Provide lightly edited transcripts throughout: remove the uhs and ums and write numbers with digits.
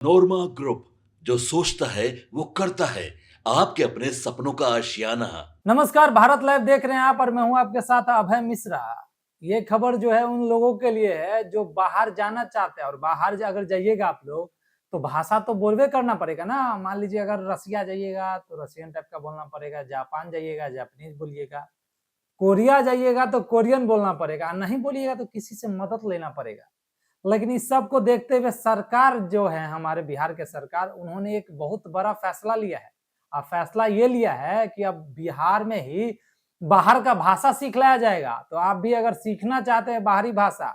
नोरमा group, जो सोचता है वो करता है। आपके अपने सपनों का आशियाना। नमस्कार, भारत लाइव देख रहे हैं आप और मैं हूं आपके साथ अभय मिश्रा। ये खबर जो है उन लोगों के लिए है जो बाहर जाना चाहते हैं, और बाहर अगर जाइएगा आप लोग तो भाषा तो बोलवे करना पड़ेगा ना। मान लीजिए अगर रसिया जाइएगा तो रसियन टाइप का बोलना पड़ेगा, जापान जाइएगा जापानीज बोलिएगा, कोरिया जाइएगा तो कोरियन बोलना पड़ेगा, नहीं बोलिएगा तो किसी से मदद लेना पड़ेगा। लेकिन इस सब को देखते हुए सरकार जो है, हमारे बिहार के सरकार, उन्होंने एक बहुत बड़ा फैसला लिया है। अब फैसला ये लिया है कि अब बिहार में ही बाहर का भाषा सिखलाया जाएगा। तो आप भी अगर सीखना चाहते हैं बाहरी भाषा,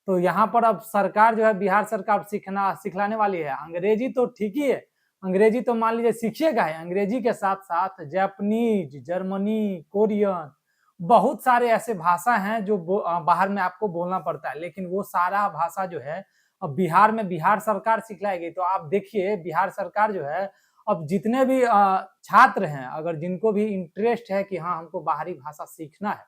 तो यहाँ पर अब सरकार जो है, बिहार सरकार सिखलाने वाली है। अंग्रेजी तो ठीक ही है, अंग्रेजी तो मान लीजिए सीखिएगा है, अंग्रेजी के साथ साथ जापानीज, जर्मनी, कोरियन, बहुत सारे ऐसे भाषा हैं जो बाहर में आपको बोलना पड़ता है। लेकिन वो सारा भाषा जो है अब बिहार में बिहार सरकार सिखलाएगी। तो आप देखिए बिहार सरकार जो है, अब जितने भी छात्र हैं, अगर जिनको भी इंटरेस्ट है कि हाँ हमको बाहरी भाषा सीखना है,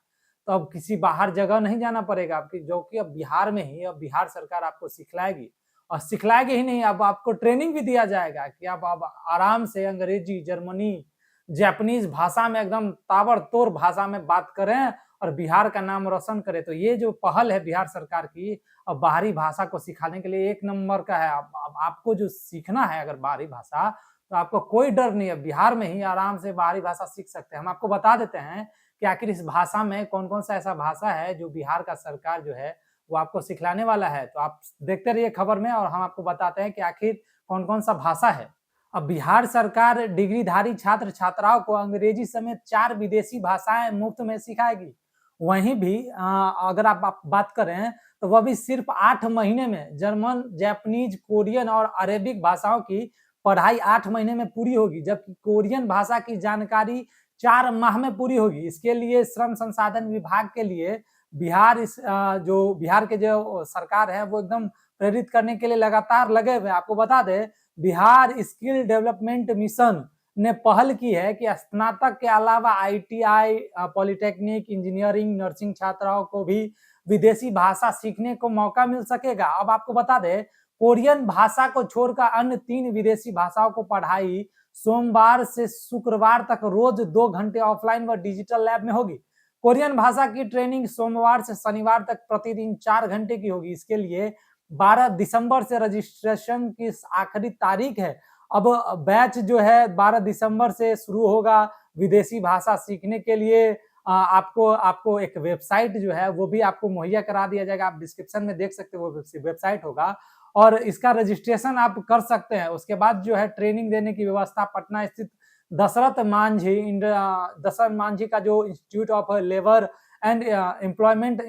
तो अब किसी बाहर जगह नहीं जाना पड़ेगा आपकी, जो कि अब बिहार में ही अब बिहार सरकार आपको सिखलाएगी। और सिखलाएगी ही नहीं, अब आपको ट्रेनिंग भी दिया जाएगा कि आप अब आराम से अंग्रेजी, जर्मनी, जापानीज भाषा में एकदम ताबड़तोड़ भाषा में बात करें और बिहार का नाम रोशन करें। तो ये जो पहल है बिहार सरकार की, अब बाहरी भाषा को सिखाने के लिए, एक नंबर का है। अब आपको जो सीखना है अगर बाहरी भाषा, तो आपको कोई डर नहीं है, बिहार में ही आराम से बाहरी भाषा सीख सकते हैं। हम आपको बता देते हैं कि आखिर इस भाषा में कौन कौन सा ऐसा भाषा है जो बिहार का सरकार जो है वो आपको सिखलाने वाला है। तो आप देखते रहिए खबर में, और हम आपको बताते हैं कि आखिर कौन कौन सा भाषा है। अब बिहार सरकार डिग्रीधारी छात्र छात्राओं को अंग्रेजी समेत 4 विदेशी भाषाएं मुफ्त में सिखाएगी। वहीं भी अगर आप बात करें तो वह भी सिर्फ 8 महीने में जर्मन, जापानीज, कोरियन और अरेबिक भाषाओं की पढ़ाई 8 महीने में पूरी होगी, जबकि कोरियन भाषा की जानकारी 4 माह में पूरी होगी। इसके लिए श्रम संसाधन विभाग के लिए जो बिहार के जो सरकार है वो एकदम प्रेरित करने के लिए लगातार लगे हुए हैं। आपको बता दें, बिहार स्किल डेवलपमेंट मिशन ने पहल की है कि स्नातक के अलावा आईटीआई, पॉलिटेक्निक, इंजीनियरिंग, नर्सिंग छात्राओं को भी विदेशी भाषा सीखने को मौका मिल सकेगा। अब आपको बता दें, कोरियन भाषा को छोड़कर अन्य 3 विदेशी भाषाओं को पढ़ाई सोमवार से शुक्रवार तक रोज 2 घंटे ऑफलाइन व डिजिटल लैब में होगी। कोरियन भाषा की ट्रेनिंग सोमवार से शनिवार तक प्रतिदिन 4 घंटे की होगी। इसके लिए 12 दिसंबर से रजिस्ट्रेशन की आखिरी तारीख है। अब बैच जो है 12 दिसंबर से शुरू होगा। विदेशी भाषा सीखने के लिए आपको एक वेबसाइट जो है वो भी आपको मुहैया करा दिया जाएगा। आप डिस्क्रिप्शन में देख सकते हो, वो वेबसाइट होगा और इसका रजिस्ट्रेशन आप कर सकते हैं। उसके बाद जो है ट्रेनिंग देने की व्यवस्था पटना स्थित दशरथ मांझी का जो institute of labour and employment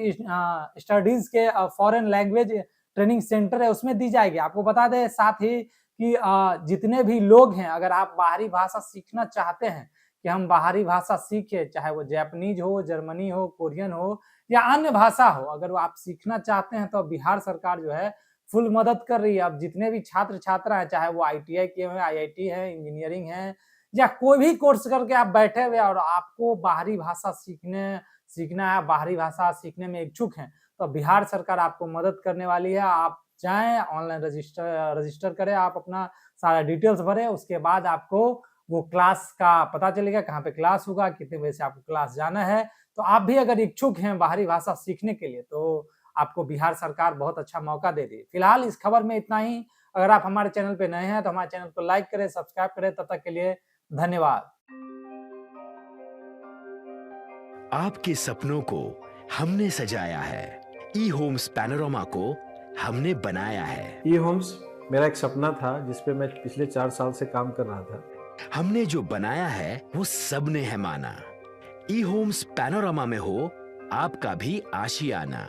studies के फॉरेन लैंग्वेज ट्रेनिंग सेंटर है उसमें दी जाएगी। आपको बता दें साथ ही कि जितने भी लोग हैं, अगर आप बाहरी भाषा सीखना चाहते हैं कि हम बाहरी भाषा सीखें, चाहे वो जापानीज हो, जर्मनी हो, कोरियन हो या अन्य भाषा हो, अगर वो आप सीखना चाहते हैं तो बिहार सरकार जो है फुल मदद कर रही है। अब जितने भी छात्र छात्रा हैं, चाहे वो आईटीआई किए हुए, आईआईटी है, इंजीनियरिंग है या कोई भी कोर्स करके आप बैठे हुए और आपको बाहरी भाषा सीखना है, बाहरी भाषा सीखने में इच्छुक हैं, तो बिहार सरकार आपको मदद करने वाली है। आप जाएं, ऑनलाइन रजिस्टर करें, आप अपना सारा डिटेल्स भरें, उसके बाद आपको वो क्लास का पता चलेगा, कहाँ पे क्लास होगा, कितने बजे से आपको क्लास जाना है। तो आप भी अगर इच्छुक हैं बाहरी भाषा सीखने के लिए, तो आपको बिहार सरकार बहुत अच्छा मौका दे रही है। फिलहाल इस खबर में इतना ही। अगर आप हमारे चैनल पे नए हैं तो हमारे चैनल को लाइक करें, सब्सक्राइब करें। तब तक के लिए धन्यवाद। आपके सपनों को हमने सजाया है, ई होम्स पैनोरमा को हमने बनाया है। ई होम्स मेरा एक सपना था जिस पे मैं पिछले 4 साल से काम कर रहा था। हमने जो बनाया है वो सबने है माना। ई होम्स पैनोरमा में हो आपका भी आशियाना।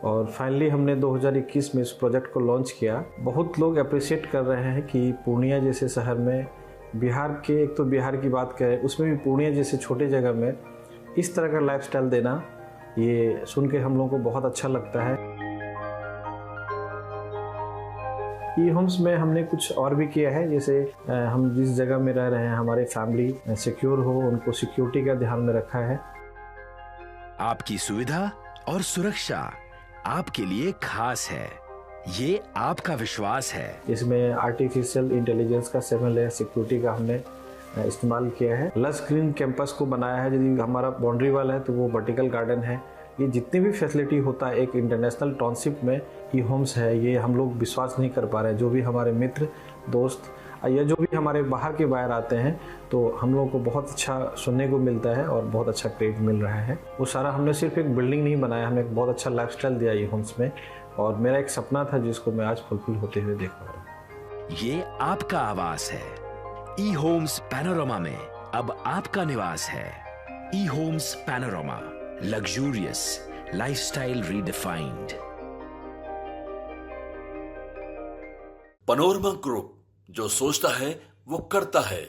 और फाइनली हमने 2021 में इस प्रोजेक्ट को लॉन्च किया। बहुत लोग अप्रिशिएट कर रहे हैं कि पूर्णिया जैसे शहर में, बिहार के, एक तो बिहार की बात करें उसमें भी पूर्णिया जैसे छोटे जगह में इस तरह का लाइफस्टाइल देना, ये सुन के हम लोगों को बहुत अच्छा लगता है। ई होम्स में हमने कुछ और भी किया है, जैसे हम जिस जगह में रह रहे हैं हमारे फैमिली सिक्योर हो, उनको सिक्योरिटी का ध्यान में रखा है। आपकी सुविधा और सुरक्षा आपके लिए खास है। ये आपका विश्वास है। इसमें आर्टिफिशियल इंटेलिजेंस का 7 लेयर सिक्योरिटी का हमने इस्तेमाल किया है। लस ग्रीन कैंपस को बनाया है। यदि हमारा बाउंड्री वाल है तो वो वर्टिकल गार्डन है। ये जितनी भी फैसिलिटी होता है एक इंटरनेशनल टाउनशिप में ई होम्स है, ये हम लोग विश्वास नहीं कर पा रहे हैं। जो भी हमारे मित्र दोस्त या जो भी हमारे बाहर के बाहर आते हैं तो हम लोगों को बहुत अच्छा सुनने को मिलता है और बहुत अच्छा क्रेडिट मिल रहा है। वो सारा हमने सिर्फ एक बिल्डिंग नहीं बनाया, हमने एक बहुत अच्छा लाइफस्टाइल दिया ई होम्स में, और मेरा एक सपना था जिसको मैं आज फुलफिल होते हुए देख पा रहा हूँ। ये आपका आवास है। ई होम्स पैनोरामा में अब आपका निवास है। E homes panorama, luxurious lifestyle redefined. Panorama group, जो सोचता है वो करता है।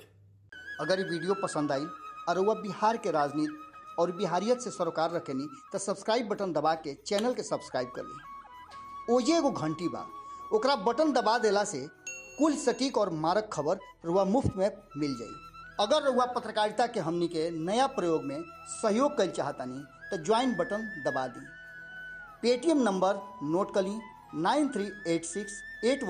अगर ये वीडियो पसंद आई और वह बिहार के राजनीति और बिहारियत से सरोकार रखेनी तो सब्सक्राइब बटन दबा के चैनल के सब्सक्राइब कर ली। ओजे एगो घंटी बा, ओकरा बटन दबा देला से कुल सटीक और मारक खबर रुआ मुफ्त में मिल जाई। अगर रुआ पत्रकारिता के हमनी के नया प्रयोग में सहयोग कर चाहतानी तो ज्वाइन बटन दबा दी। पेटीएम नंबर नोट कर ली 938681